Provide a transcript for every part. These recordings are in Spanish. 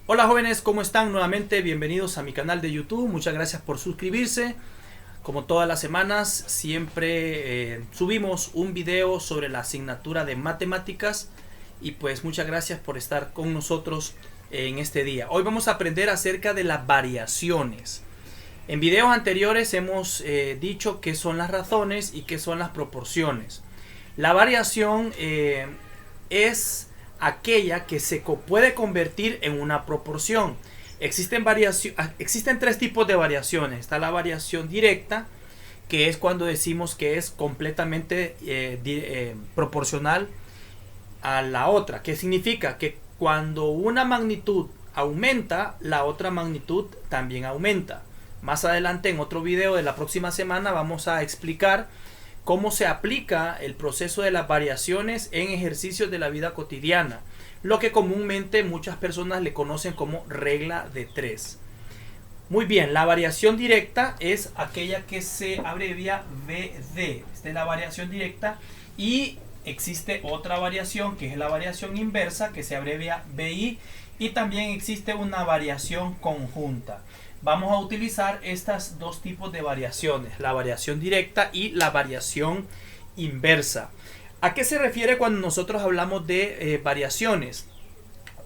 Hola jóvenes, ¿cómo están? Nuevamente bienvenidos a mi canal de YouTube. Muchas gracias por suscribirse. Como todas las semanas, siempre subimos un video sobre la asignatura de matemáticas. Y pues muchas gracias por estar con nosotros en este día. Hoy vamos a aprender acerca de las variaciones. En videos anteriores hemos dicho qué son las razones y qué son las proporciones. La variación es aquella que se puede convertir en una proporción. Existen tres tipos de variaciones. Está la variación directa, que es cuando decimos que es completamente proporcional a la otra. ¿Qué significa? Que cuando una magnitud aumenta, la otra magnitud también aumenta. Más adelante, en otro video de la próxima semana, vamos a explicar cómo se aplica el proceso de las variaciones en ejercicios de la vida cotidiana, lo que comúnmente muchas personas le conocen como regla de 3. Muy bien, la variación directa es aquella que se abrevia VD. Esta es la variación directa y existe otra variación que es la variación inversa que se abrevia VI, y también existe una variación conjunta. Vamos a utilizar estos dos tipos de variaciones, la variación directa y la variación inversa. ¿A qué se refiere cuando nosotros hablamos de variaciones?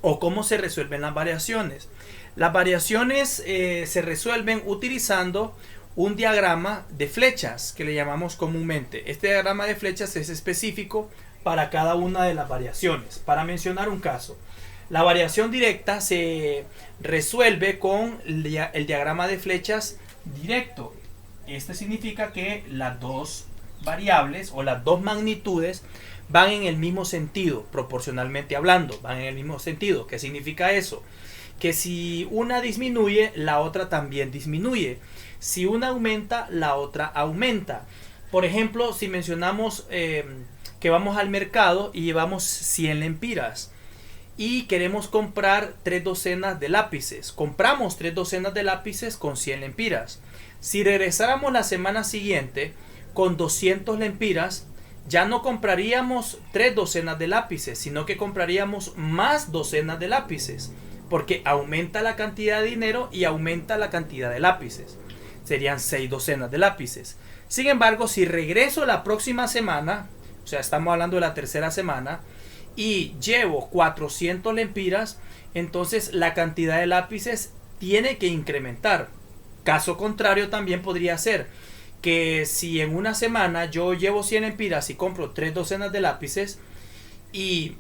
¿O cómo se resuelven las variaciones? Las variaciones se resuelven utilizando un diagrama de flechas que le llamamos comúnmente. Este diagrama de flechas es específico para cada una de las variaciones. Para mencionar un caso, la variación directa se resuelve con el diagrama de flechas directo. Este significa que las dos variables o las dos magnitudes van en el mismo sentido, proporcionalmente hablando, van en el mismo sentido. ¿Qué significa eso? Que si una disminuye, la otra también disminuye. Si una aumenta, la otra aumenta. Por ejemplo, si mencionamos que vamos al mercado y llevamos 100 lempiras y queremos comprar 3 docenas de lápices. Compramos 3 docenas de lápices con 100 lempiras. Si regresáramos la semana siguiente con 200 lempiras, ya no compraríamos 3 docenas de lápices, sino que compraríamos más docenas de lápices, porque aumenta la cantidad de dinero y aumenta la cantidad de lápices. Serían 6 docenas de lápices. Sin embargo, si regreso la próxima semana, o sea, estamos hablando de la tercera semana, y llevo 400 lempiras, entonces la cantidad de lápices tiene que incrementar. Caso contrario también podría ser que si en una semana yo llevo 100 lempiras y compro 3 docenas de lápices y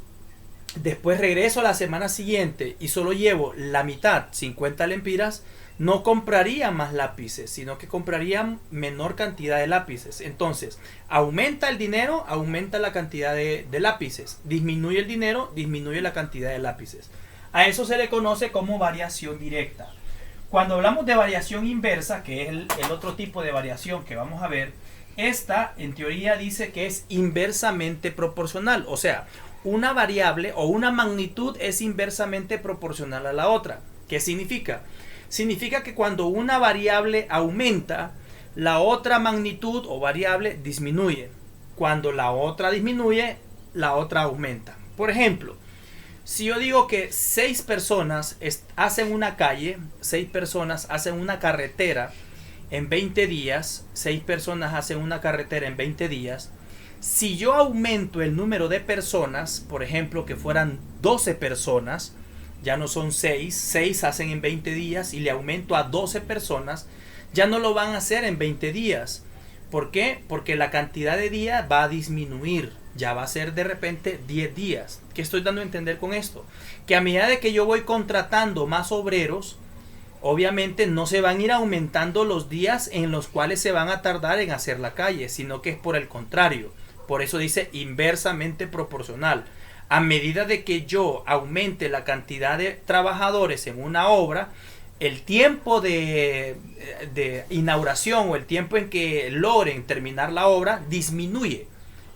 después regreso a la semana siguiente y solo llevo la mitad, 50 lempiras, no compraría más lápices, sino que compraría menor cantidad de lápices. Entonces, aumenta el dinero, aumenta la cantidad de lápices. Disminuye el dinero, disminuye la cantidad de lápices. A eso se le conoce como variación directa. Cuando hablamos de variación inversa, que es el otro tipo de variación que vamos a ver, esta en teoría dice que es inversamente proporcional. O sea, una variable o una magnitud es inversamente proporcional a la otra. ¿Qué significa? Significa que cuando una variable aumenta, la otra magnitud o variable disminuye. Cuando la otra disminuye, la otra aumenta. Por ejemplo, si yo digo que 6 personas hacen una calle, 6 personas hacen una carretera en 20 días, 6 personas hacen una carretera en 20 días, si yo aumento el número de personas, por ejemplo, que fueran 12 personas, ya no son 6, 6 hacen en 20 días y le aumento a 12 personas, ya no lo van a hacer en 20 días. ¿Por qué? Porque la cantidad de días va a disminuir, ya va a ser de repente 10 días. ¿Qué estoy dando a entender con esto? Que a medida de que yo voy contratando más obreros, obviamente no se van a ir aumentando los días en los cuales se van a tardar en hacer la calle, sino que es por el contrario. Por eso dice inversamente proporcional. A medida de que yo aumente la cantidad de trabajadores en una obra, el tiempo de inauguración o el tiempo en que logren terminar la obra disminuye.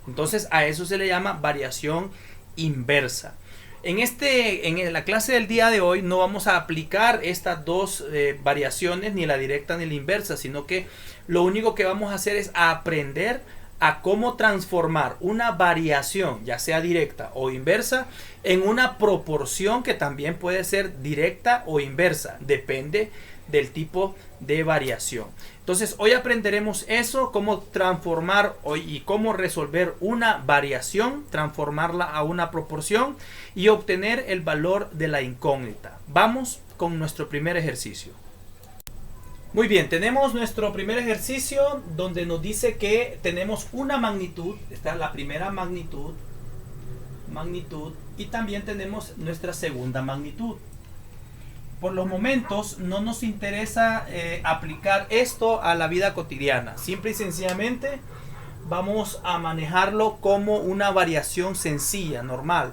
Entonces a eso se le llama variación inversa. En la clase del día de hoy no vamos a aplicar estas dos variaciones, ni la directa ni la inversa, sino que lo único que vamos a hacer es aprender a cómo transformar una variación, ya sea directa o inversa, en una proporción que también puede ser directa o inversa, depende del tipo de variación. Entonces hoy aprenderemos eso, cómo transformar y cómo resolver una variación, transformarla a una proporción y obtener el valor de la incógnita. Vamos con nuestro primer ejercicio. Muy bien, tenemos nuestro primer ejercicio donde nos dice que tenemos una magnitud, esta es la primera magnitud, y también tenemos nuestra segunda magnitud. Por los momentos no nos interesa aplicar esto a la vida cotidiana. Simple y sencillamente vamos a manejarlo como una variación sencilla, normal.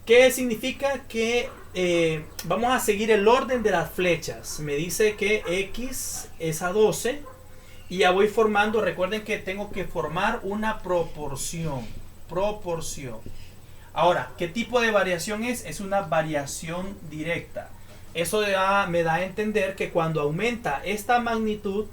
¿Qué significa? Que vamos a seguir el orden de las flechas. Me dice que X es a 12 y ya voy formando. Recuerden que tengo que formar una proporción. Ahora, ¿qué tipo de variación es? Es una variación directa. Eso me da a entender que cuando aumenta esta magnitud,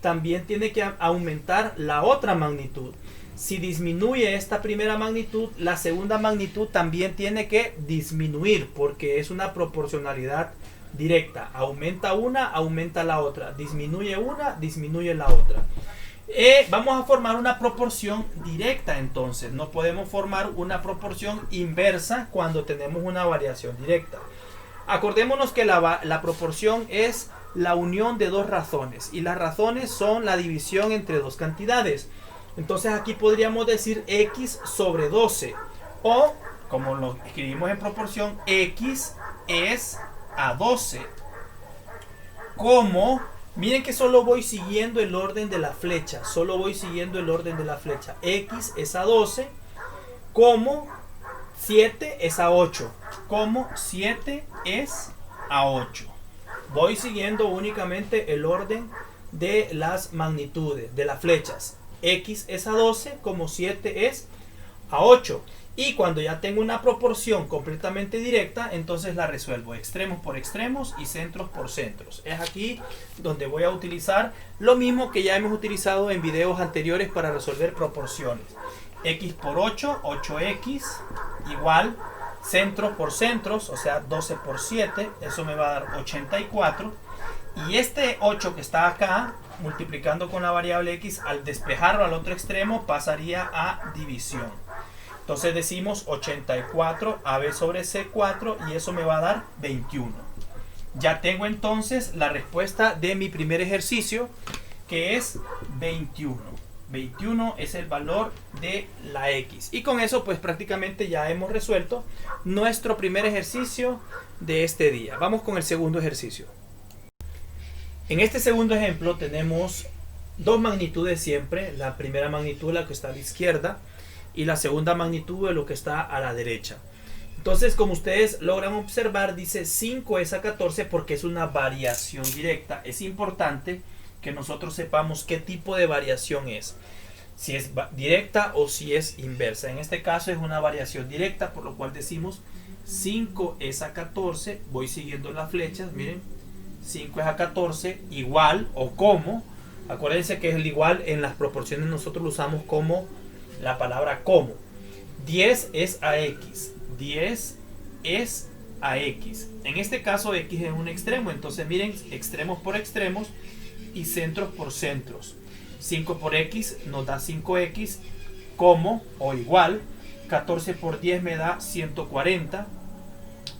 también tiene que aumentar la otra magnitud. Si disminuye esta primera magnitud, la segunda magnitud también tiene que disminuir, porque es una proporcionalidad directa. Aumenta una, aumenta la otra. Disminuye una, disminuye la otra. Vamos a formar una proporción directa entonces. No podemos formar una proporción inversa cuando tenemos una variación directa. Acordémonos que la proporción es la unión de dos razones y las razones son la división entre dos cantidades. Entonces aquí podríamos decir X sobre 12 o, como lo escribimos en proporción, X es a 12. Como, miren que solo voy siguiendo el orden de la flecha, X es a 12, como 7 es a 8, como 7 es a 8. Voy siguiendo únicamente el orden de las magnitudes, de las flechas. X es a 12, como 7 es a 8. Y cuando ya tengo una proporción completamente directa, entonces la resuelvo extremos por extremos y centros por centros. Es aquí donde voy a utilizar lo mismo que ya hemos utilizado en videos anteriores para resolver proporciones. X por 8, 8x, igual centros por centros, o sea 12 por 7, eso me va a dar 84. Y este 8 que está acá, multiplicando con la variable x, al despejarlo al otro extremo pasaría a división. Entonces decimos 84 AB sobre C4 y eso me va a dar 21. Ya tengo entonces la respuesta de mi primer ejercicio, que es 21. 21 es el valor de la X. Y con eso pues prácticamente ya hemos resuelto nuestro primer ejercicio de este día. Vamos con el segundo ejercicio. En este segundo ejemplo tenemos dos magnitudes siempre. La primera magnitud es la que está a la izquierda y la segunda magnitud es lo que está a la derecha. Entonces, como ustedes logran observar, dice 5 es a 14 porque es una variación directa. Es importante que nosotros sepamos qué tipo de variación es. Si es directa o si es inversa. En este caso es una variación directa, por lo cual decimos 5 es a 14. Voy siguiendo las flechas, miren. 5 es a 14, igual o como. Acuérdense que el igual en las proporciones nosotros lo usamos como la palabra como. 10 es a x. 10 es a x. En este caso x es un extremo. Entonces miren, extremos por extremos y centros por centros. 5 por x nos da 5x, como o igual. 14 por 10 me da 140.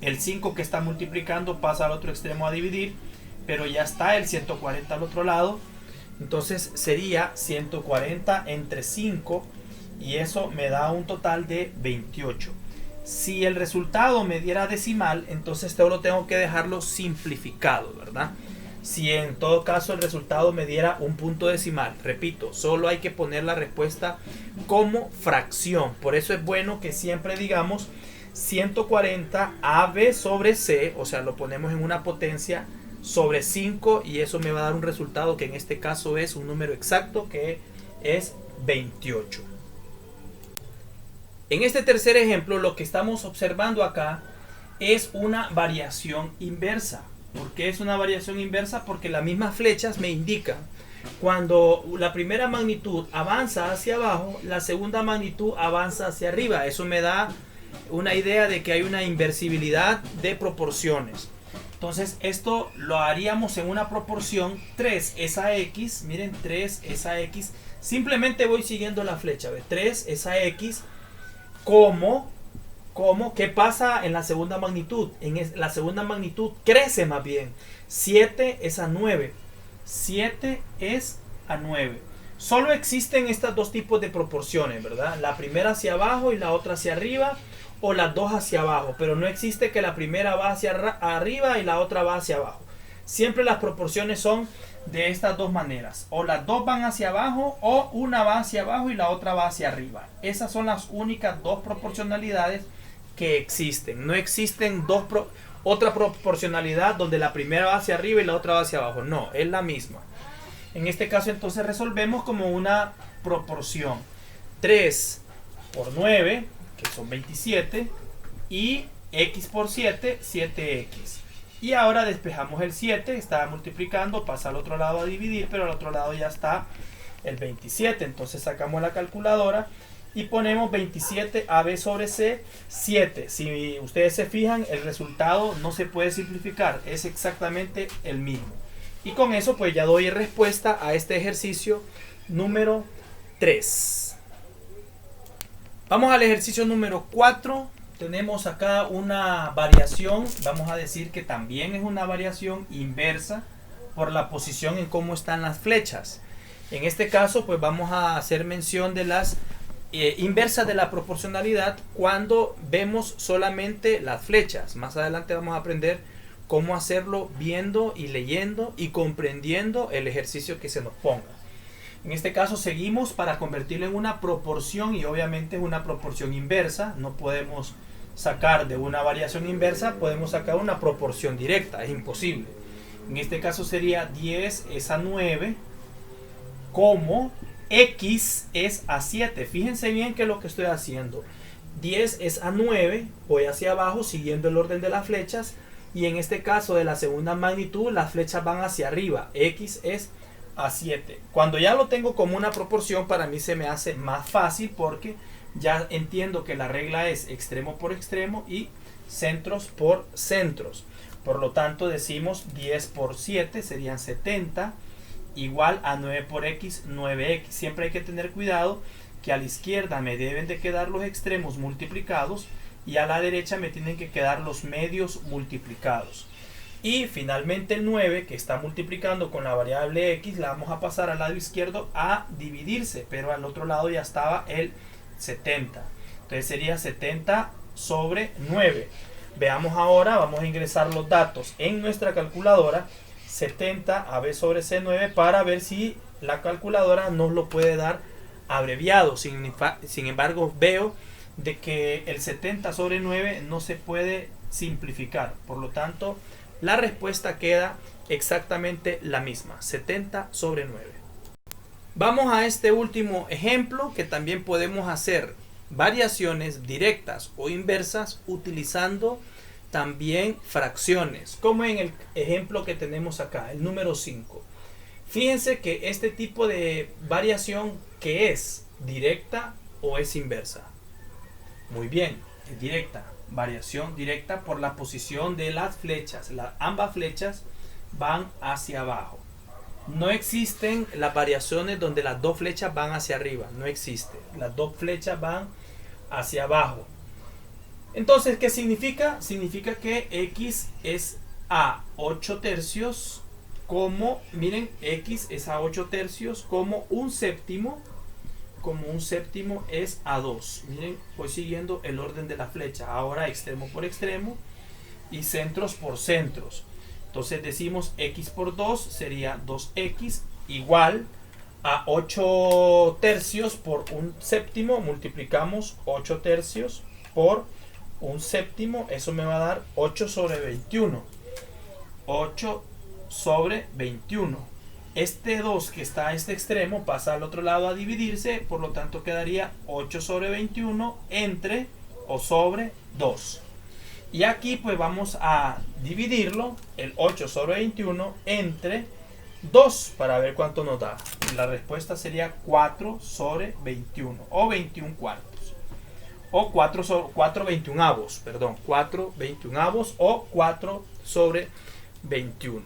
El 5 que está multiplicando pasa al otro extremo a dividir, pero ya está el 140 al otro lado. Entonces sería 140 entre 5 y eso me da un total de 28. Si el resultado me diera decimal, entonces solo tengo que dejarlo simplificado, ¿verdad? Si en todo caso el resultado me diera un punto decimal, repito, solo hay que poner la respuesta como fracción. Por eso es bueno que siempre digamos 140 AB sobre C, o sea, lo ponemos en una potencia sobre 5 y eso me va a dar un resultado que en este caso es un número exacto, que es 28. En este tercer ejemplo lo que estamos observando acá es una variación inversa. ¿Por qué es una variación inversa? Porque las mismas flechas me indican Cuando la primera magnitud avanza hacia abajo, la segunda magnitud avanza hacia arriba. Eso me da una idea de que hay una inversibilidad de proporciones. Entonces esto lo haríamos en una proporción 3 es a x. Miren, 3 es a x. Simplemente voy siguiendo la flecha. ¿Ve? 3 es a x. ¿Qué pasa en la segunda magnitud? La segunda magnitud crece más bien. 7 es a 9. 7 es a 9. Solo existen estos dos tipos de proporciones, ¿verdad? La primera hacia abajo y la otra hacia arriba, o las dos hacia abajo, pero no existe que la primera va hacia arriba y la otra va hacia abajo. Siempre las proporciones son de estas dos maneras, o las dos van hacia abajo, o una va hacia abajo y la otra va hacia arriba. Esas son las únicas dos proporcionalidades que existen. No existen otra proporcionalidad donde la primera va hacia arriba y la otra va hacia abajo. No, es la misma. En este caso entonces resolvemos como una proporción. 3 por 9, que son 27, y x por 7, 7x. Y ahora despejamos el 7, está multiplicando, pasa al otro lado a dividir, pero al otro lado ya está el 27. Entonces sacamos la calculadora y ponemos 27 AB sobre C, 7. Si ustedes se fijan, el resultado no se puede simplificar, es exactamente el mismo. Y con eso pues ya doy respuesta a este ejercicio número 3. Vamos al ejercicio número 4. Tenemos acá una variación, vamos a decir que también es una variación inversa por la posición en cómo están las flechas. En este caso pues vamos a hacer mención de las inversas de la proporcionalidad cuando vemos solamente las flechas. Más adelante vamos a aprender cómo hacerlo viendo y leyendo y comprendiendo el ejercicio que se nos ponga. En este caso seguimos para convertirlo en una proporción, y obviamente es una proporción inversa. No podemos sacar de una variación inversa, podemos sacar una proporción directa, es imposible. En este caso sería 10 es a 9, como x es a 7. Fíjense bien que es lo que estoy haciendo. 10 es a 9, voy hacia abajo siguiendo el orden de las flechas, y en este caso de la segunda magnitud las flechas van hacia arriba. X es a 7. Cuando ya lo tengo como una proporción, para mí se me hace más fácil porque ya entiendo que la regla es extremo por extremo y centros por centros. Por lo tanto decimos 10 por 7 serían 70, igual a 9 por x, 9x. Siempre hay que tener cuidado que a la izquierda me deben de quedar los extremos multiplicados y a la derecha me tienen que quedar los medios multiplicados. Y finalmente el 9, que está multiplicando con la variable x, la vamos a pasar al lado izquierdo a dividirse, pero al otro lado ya estaba el 70. Entonces sería 70 sobre 9. Veamos ahora, vamos a ingresar los datos en nuestra calculadora. 70 AB sobre C9 para ver si la calculadora nos lo puede dar abreviado. Sin embargo, veo de que el 70 sobre 9 no se puede simplificar. Por lo tanto, la respuesta queda exactamente la misma, 70 sobre 9. Vamos a este último ejemplo, que también podemos hacer variaciones directas o inversas utilizando también fracciones, como en el ejemplo que tenemos acá, el número 5. Fíjense que este tipo de variación, ¿qué es? ¿Directa o es inversa? Muy bien, es directa. Variación directa por la posición de las flechas. Ambas flechas van hacia abajo. No existen las variaciones donde las dos flechas van hacia arriba. No existe. Las dos flechas van hacia abajo. Entonces, ¿qué significa? Significa que x es a 8 tercios como, miren, x es a 8 tercios como un séptimo es a 2. Miren, voy siguiendo el orden de la flecha. Ahora extremo por extremo y centros por centros. Entonces decimos x por 2 sería 2x igual a 8 tercios por un séptimo. Multiplicamos 8 tercios por un séptimo. Eso me va a dar 8 sobre 21. 8 sobre 21. Este 2 que está a este extremo pasa al otro lado a dividirse, por lo tanto quedaría 8 sobre 21 entre o sobre 2. Y aquí pues vamos a dividirlo, el 8 sobre 21 entre 2 para ver cuánto nos da. La respuesta sería 4 sobre 21 o 21 cuartos. O 4 21avos, perdón, 4 21avos o 4 sobre 21.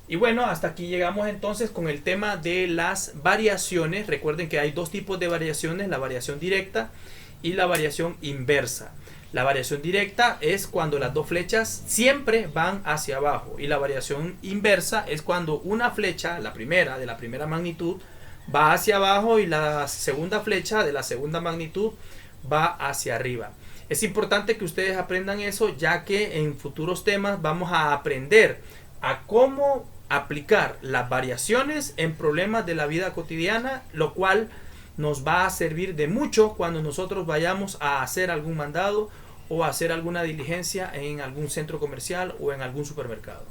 Y bueno, hasta aquí llegamos entonces con el tema de las variaciones. Recuerden que hay dos tipos de variaciones, la variación directa y la variación inversa. La variación directa es cuando las dos flechas siempre van hacia abajo, y la variación inversa es cuando una flecha, la primera de la primera magnitud, va hacia abajo y la segunda flecha de la segunda magnitud va hacia arriba. Es importante que ustedes aprendan eso, ya que en futuros temas vamos a aprender a cómo aplicar las variaciones en problemas de la vida cotidiana, lo cual nos va a servir de mucho cuando nosotros vayamos a hacer algún mandado o a hacer alguna diligencia en algún centro comercial o en algún supermercado.